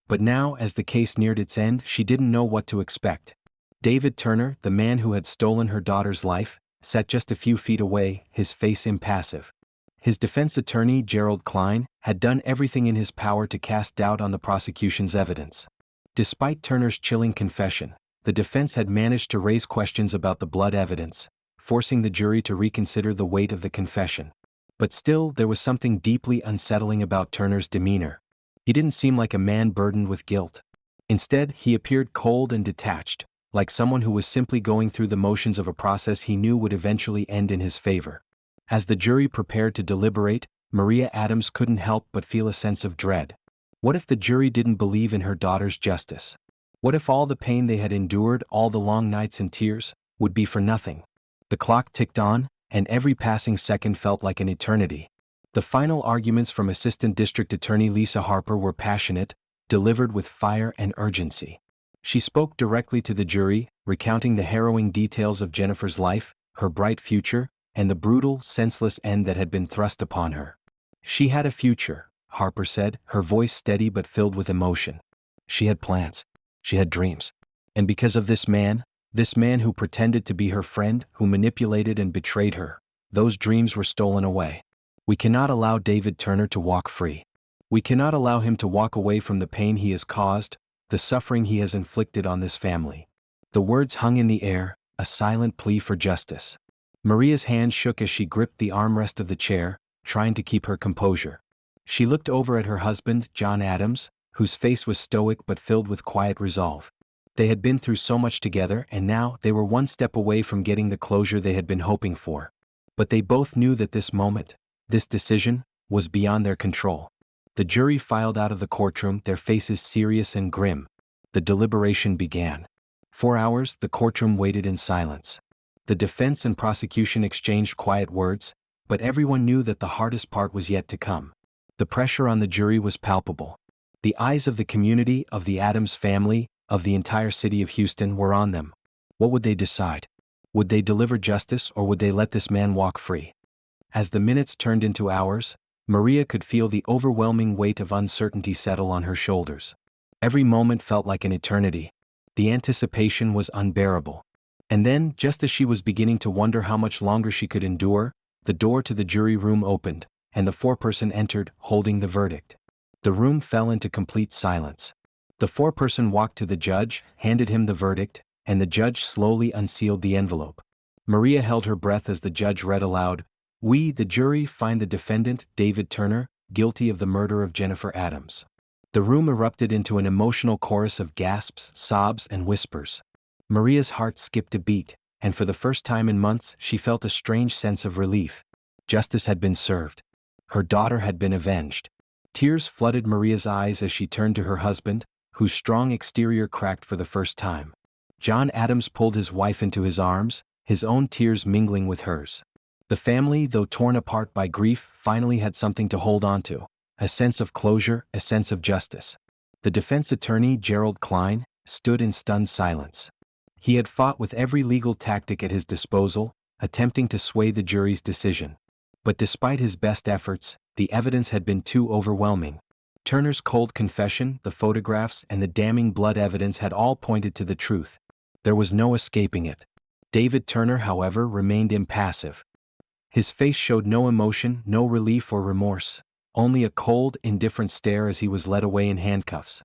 But now, as the case neared its end, she didn't know what to expect. David Turner, the man who had stolen her daughter's life, sat just a few feet away, his face impassive. His defense attorney, Gerald Klein, had done everything in his power to cast doubt on the prosecution's evidence. Despite Turner's chilling confession, the defense had managed to raise questions about the blood evidence, forcing the jury to reconsider the weight of the confession. But still, there was something deeply unsettling about Turner's demeanor. He didn't seem like a man burdened with guilt. Instead, he appeared cold and detached, like someone who was simply going through the motions of a process he knew would eventually end in his favor. As the jury prepared to deliberate, Maria Adams couldn't help but feel a sense of dread. What if the jury didn't believe in her daughter's justice? What if all the pain they had endured, all the long nights and tears, would be for nothing? The clock ticked on, and every passing second felt like an eternity. The final arguments from Assistant District Attorney Lisa Harper were passionate, delivered with fire and urgency. She spoke directly to the jury, recounting the harrowing details of Jennifer's life, her bright future, and the brutal, senseless end that had been thrust upon her. She had a future, Harper said, her voice steady but filled with emotion. She had plans. She had dreams. And because of this man who pretended to be her friend, who manipulated and betrayed her, those dreams were stolen away. We cannot allow David Turner to walk free. We cannot allow him to walk away from the pain he has caused, the suffering he has inflicted on this family. The words hung in the air, a silent plea for justice. Maria's hand shook as she gripped the armrest of the chair, trying to keep her composure. She looked over at her husband, John Adams, whose face was stoic but filled with quiet resolve. They had been through so much together, and now they were one step away from getting the closure they had been hoping for. But they both knew that this This decision was beyond their control. The jury filed out of the courtroom, their faces serious and grim. The deliberation began. 4 hours, the courtroom waited in silence. The defense and prosecution exchanged quiet words, but everyone knew that the hardest part was yet to come. The pressure on the jury was palpable. The eyes of the community, of the Adams family, of the entire city of Houston were on them. What would they decide? Would they deliver justice, or would they let this man walk free? As the minutes turned into hours, Maria could feel the overwhelming weight of uncertainty settle on her shoulders. Every moment felt like an eternity. The anticipation was unbearable. And then, just as she was beginning to wonder how much longer she could endure, the door to the jury room opened, and the foreperson entered, holding the verdict. The room fell into complete silence. The foreperson walked to the judge, handed him the verdict, and the judge slowly unsealed the envelope. Maria held her breath as the judge read aloud, "We, the jury, find the defendant, David Turner, guilty of the murder of Jennifer Adams." The room erupted into an emotional chorus of gasps, sobs, and whispers. Maria's heart skipped a beat, and for the first time in months she felt a strange sense of relief. Justice had been served. Her daughter had been avenged. Tears flooded Maria's eyes as she turned to her husband, whose strong exterior cracked for the first time. John Adams pulled his wife into his arms, his own tears mingling with hers. The family, though torn apart by grief, finally had something to hold on to. A sense of closure, a sense of justice. The defense attorney, Gerald Klein, stood in stunned silence. He had fought with every legal tactic at his disposal, attempting to sway the jury's decision. But despite his best efforts, the evidence had been too overwhelming. Turner's cold confession, the photographs, and the damning blood evidence had all pointed to the truth. There was no escaping it. David Turner, however, remained impassive. His face showed no emotion, no relief or remorse, only a cold, indifferent stare as he was led away in handcuffs.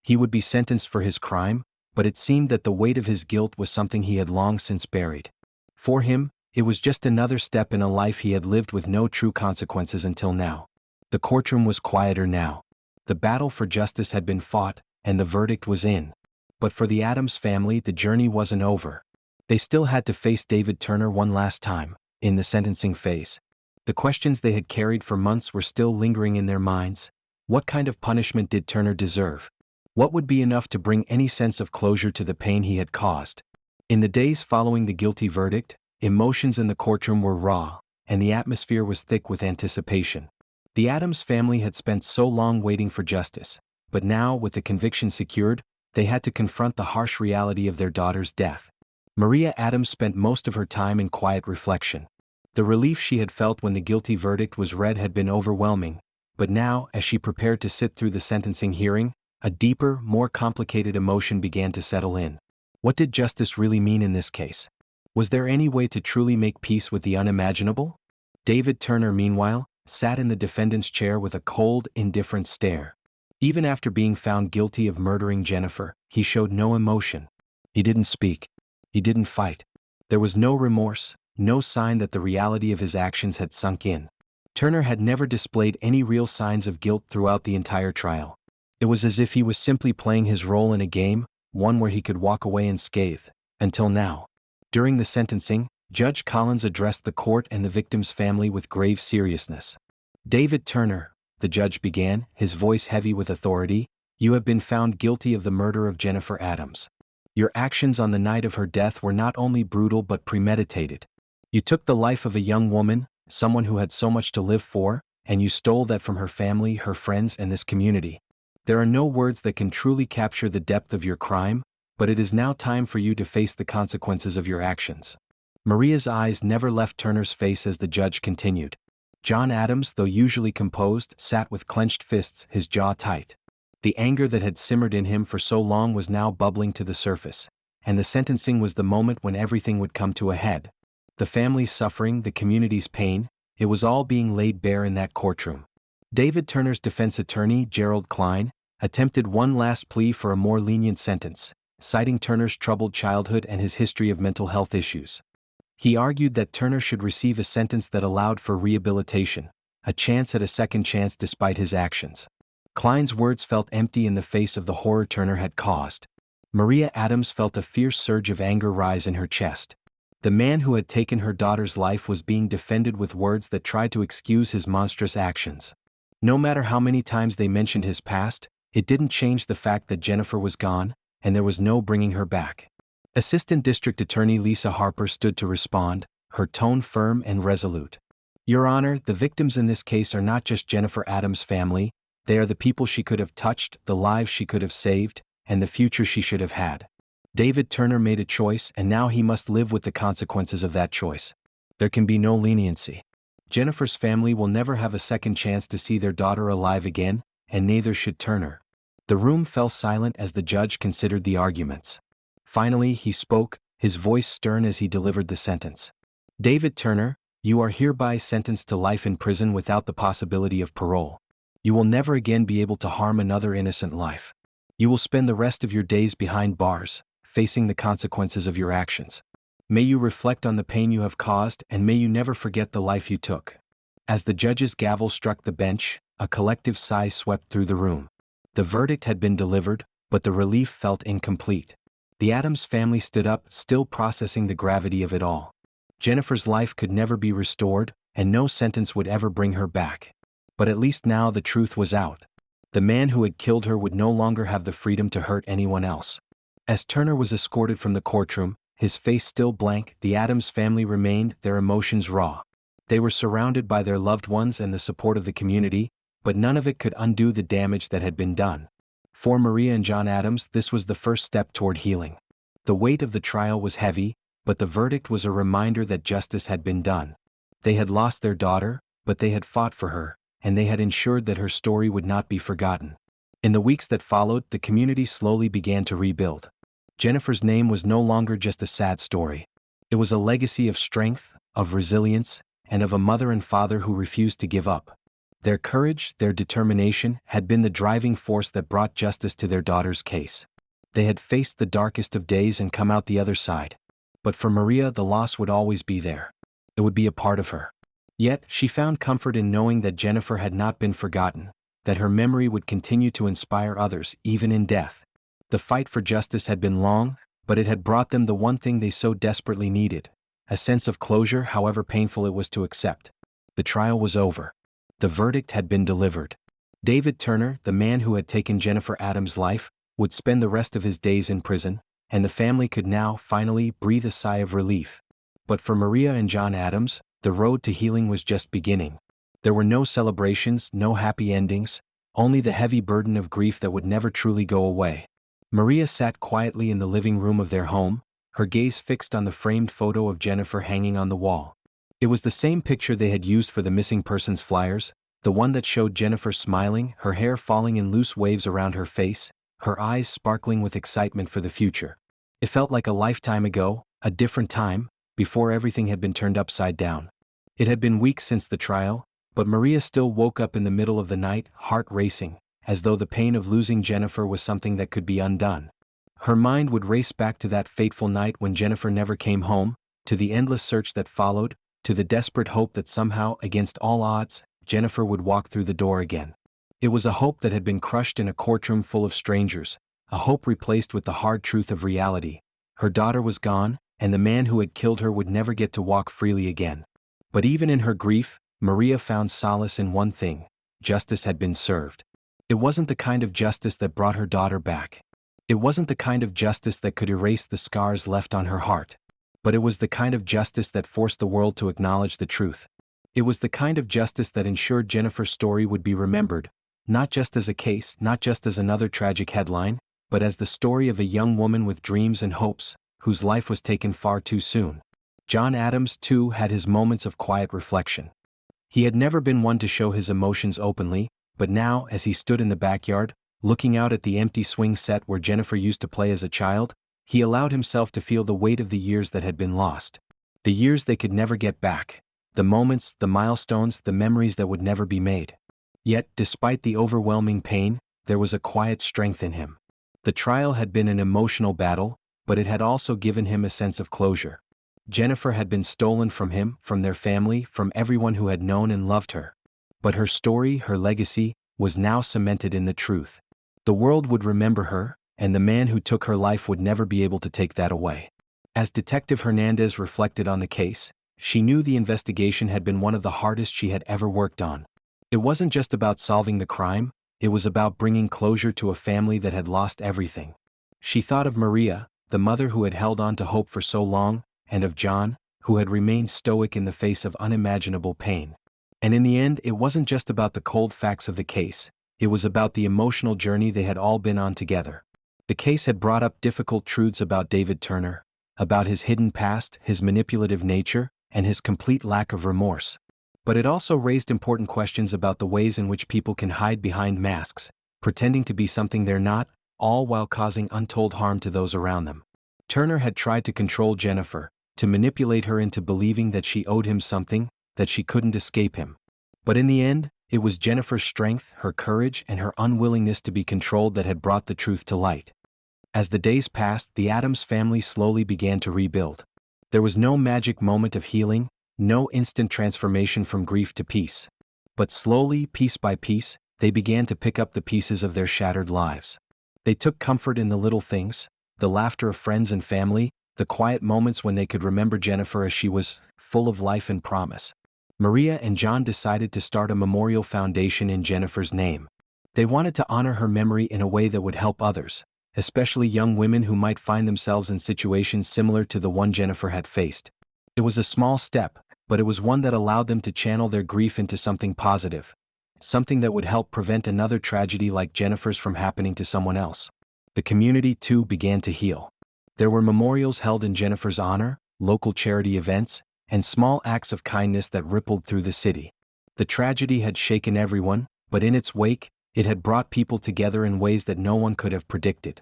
He would be sentenced for his crime, but it seemed that the weight of his guilt was something he had long since buried. For him, it was just another step in a life he had lived with no true consequences until now. The courtroom was quieter now. The battle for justice had been fought, and the verdict was in. But for the Adams family, the journey wasn't over. They still had to face David Turner one last time, in the sentencing phase. The questions they had carried for months were still lingering in their minds. What kind of punishment did Turner deserve? What would be enough to bring any sense of closure to the pain he had caused? In the days following the guilty verdict, emotions in the courtroom were raw, and the atmosphere was thick with anticipation. The Adams family had spent so long waiting for justice, but now, with the conviction secured, they had to confront the harsh reality of their daughter's death. Maria Adams spent most of her time in quiet reflection. The relief she had felt when the guilty verdict was read had been overwhelming, but now, as she prepared to sit through the sentencing hearing, a deeper, more complicated emotion began to settle in. What did justice really mean in this case? Was there any way to truly make peace with the unimaginable? David Turner, meanwhile, sat in the defendant's chair with a cold, indifferent stare. Even after being found guilty of murdering Jennifer, he showed no emotion. He didn't speak. He didn't fight. There was no remorse, no sign that the reality of his actions had sunk in. Turner had never displayed any real signs of guilt throughout the entire trial. It was as if he was simply playing his role in a game, one where he could walk away unscathed, until now. During the sentencing, Judge Collins addressed the court and the victim's family with grave seriousness. "David Turner," the judge began, his voice heavy with authority, "you have been found guilty of the murder of Jennifer Adams. Your actions on the night of her death were not only brutal but premeditated. You took the life of a young woman, someone who had so much to live for, and you stole that from her family, her friends, and this community. There are no words that can truly capture the depth of your crime, but it is now time for you to face the consequences of your actions." Maria's eyes never left Turner's face as the judge continued. John Adams, though usually composed, sat with clenched fists, his jaw tight. The anger that had simmered in him for so long was now bubbling to the surface, and the sentencing was the moment when everything would come to a head. The family's suffering, the community's pain, it was all being laid bare in that courtroom. David Turner's defense attorney, Gerald Klein, attempted one last plea for a more lenient sentence, citing Turner's troubled childhood and his history of mental health issues. He argued that Turner should receive a sentence that allowed for rehabilitation, a chance at a second chance despite his actions. Klein's words felt empty in the face of the horror Turner had caused. Maria Adams felt a fierce surge of anger rise in her chest. The man who had taken her daughter's life was being defended with words that tried to excuse his monstrous actions. No matter how many times they mentioned his past, it didn't change the fact that Jennifer was gone, and there was no bringing her back. Assistant District Attorney Lisa Harper stood to respond, her tone firm and resolute. Your Honor, the victims in this case are not just Jennifer Adams' family, they are the people she could have touched, the lives she could have saved, and the future she should have had. David Turner made a choice, and now he must live with the consequences of that choice. There can be no leniency. Jennifer's family will never have a second chance to see their daughter alive again, and neither should Turner. The room fell silent as the judge considered the arguments. Finally, he spoke, his voice stern as he delivered the sentence. David Turner, you are hereby sentenced to life in prison without the possibility of parole. You will never again be able to harm another innocent life. You will spend the rest of your days behind bars, facing the consequences of your actions. May you reflect on the pain you have caused, and may you never forget the life you took. As the judge's gavel struck the bench, a collective sigh swept through the room. The verdict had been delivered, but the relief felt incomplete. The Adams family stood up, still processing the gravity of it all. Jennifer's life could never be restored, and no sentence would ever bring her back. But at least now the truth was out. The man who had killed her would no longer have the freedom to hurt anyone else. As Turner was escorted from the courtroom, his face still blank, the Adams family remained, their emotions raw. They were surrounded by their loved ones and the support of the community, but none of it could undo the damage that had been done. For Maria and John Adams, this was the first step toward healing. The weight of the trial was heavy, but the verdict was a reminder that justice had been done. They had lost their daughter, but they had fought for her, and they had ensured that her story would not be forgotten. In the weeks that followed, the community slowly began to rebuild. Jennifer's name was no longer just a sad story. It was a legacy of strength, of resilience, and of a mother and father who refused to give up. Their courage, their determination, had been the driving force that brought justice to their daughter's case. They had faced the darkest of days and come out the other side. But for Maria, the loss would always be there. It would be a part of her. Yet, she found comfort in knowing that Jennifer had not been forgotten, that her memory would continue to inspire others, even in death. The fight for justice had been long, but it had brought them the one thing they so desperately needed, a sense of closure, however painful it was to accept. The trial was over. The verdict had been delivered. David Turner, the man who had taken Jennifer Adams' life, would spend the rest of his days in prison, and the family could now, finally, breathe a sigh of relief. But for Maria and John Adams, the road to healing was just beginning. There were no celebrations, no happy endings, only the heavy burden of grief that would never truly go away. Maria sat quietly in the living room of their home, her gaze fixed on the framed photo of Jennifer hanging on the wall. It was the same picture they had used for the missing persons flyers, the one that showed Jennifer smiling, her hair falling in loose waves around her face, her eyes sparkling with excitement for the future. It felt like a lifetime ago, a different time, before everything had been turned upside down. It had been weeks since the trial, but Maria still woke up in the middle of the night, heart racing, as though the pain of losing Jennifer was something that could be undone. Her mind would race back to that fateful night when Jennifer never came home, to the endless search that followed, to the desperate hope that somehow, against all odds, Jennifer would walk through the door again. It was a hope that had been crushed in a courtroom full of strangers, a hope replaced with the hard truth of reality. Her daughter was gone, and the man who had killed her would never get to walk freely again. But even in her grief, Maria found solace in one thing: justice had been served. It wasn't the kind of justice that brought her daughter back. It wasn't the kind of justice that could erase the scars left on her heart. But it was the kind of justice that forced the world to acknowledge the truth. It was the kind of justice that ensured Jennifer's story would be remembered, not just as a case, not just as another tragic headline, but as the story of a young woman with dreams and hopes, whose life was taken far too soon. John Adams, too, had his moments of quiet reflection. He had never been one to show his emotions openly, but now, as he stood in the backyard, looking out at the empty swing set where Jennifer used to play as a child, he allowed himself to feel the weight of the years that had been lost. The years they could never get back. The moments, the milestones, the memories that would never be made. Yet, despite the overwhelming pain, there was a quiet strength in him. The trial had been an emotional battle, but it had also given him a sense of closure. Jennifer had been stolen from him, from their family, from everyone who had known and loved her. But her story, her legacy, was now cemented in the truth. The world would remember her, and the man who took her life would never be able to take that away. As Detective Hernandez reflected on the case, she knew the investigation had been one of the hardest she had ever worked on. It wasn't just about solving the crime, it was about bringing closure to a family that had lost everything. She thought of Maria, the mother who had held on to hope for so long, and of John, who had remained stoic in the face of unimaginable pain. And in the end, it wasn't just about the cold facts of the case, it was about the emotional journey they had all been on together. The case had brought up difficult truths about David Turner, about his hidden past, his manipulative nature, and his complete lack of remorse. But it also raised important questions about the ways in which people can hide behind masks, pretending to be something they're not, all while causing untold harm to those around them. Turner had tried to control Jennifer, to manipulate her into believing that she owed him something, that she couldn't escape him. But in the end, it was Jennifer's strength, her courage, and her unwillingness to be controlled that had brought the truth to light. As the days passed, the Addams family slowly began to rebuild. There was no magic moment of healing, no instant transformation from grief to peace. But slowly, piece by piece, they began to pick up the pieces of their shattered lives. They took comfort in the little things, the laughter of friends and family, the quiet moments when they could remember Jennifer as she was, full of life and promise. Maria and John decided to start a memorial foundation in Jennifer's name. They wanted to honor her memory in a way that would help others, especially young women who might find themselves in situations similar to the one Jennifer had faced. It was a small step, but it was one that allowed them to channel their grief into something positive, something that would help prevent another tragedy like Jennifer's from happening to someone else. The community, too, began to heal. There were memorials held in Jennifer's honor, local charity events, and small acts of kindness that rippled through the city. The tragedy had shaken everyone, but in its wake, it had brought people together in ways that no one could have predicted.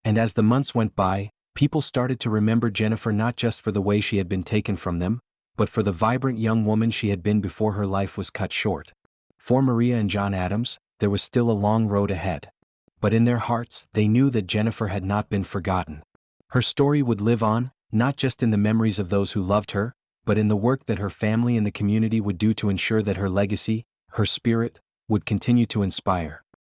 And as the months went by, people started to remember Jennifer not just for the way she had been taken from them, but for the vibrant young woman she had been before her life was cut short. For Maria and John Addams, there was still a long road ahead. But in their hearts, they knew that Jennifer had not been forgotten. Her story would live on, not just in the memories of those who loved her, but in the work that her family and the community would do to ensure that her legacy, her spirit, would continue to inspire.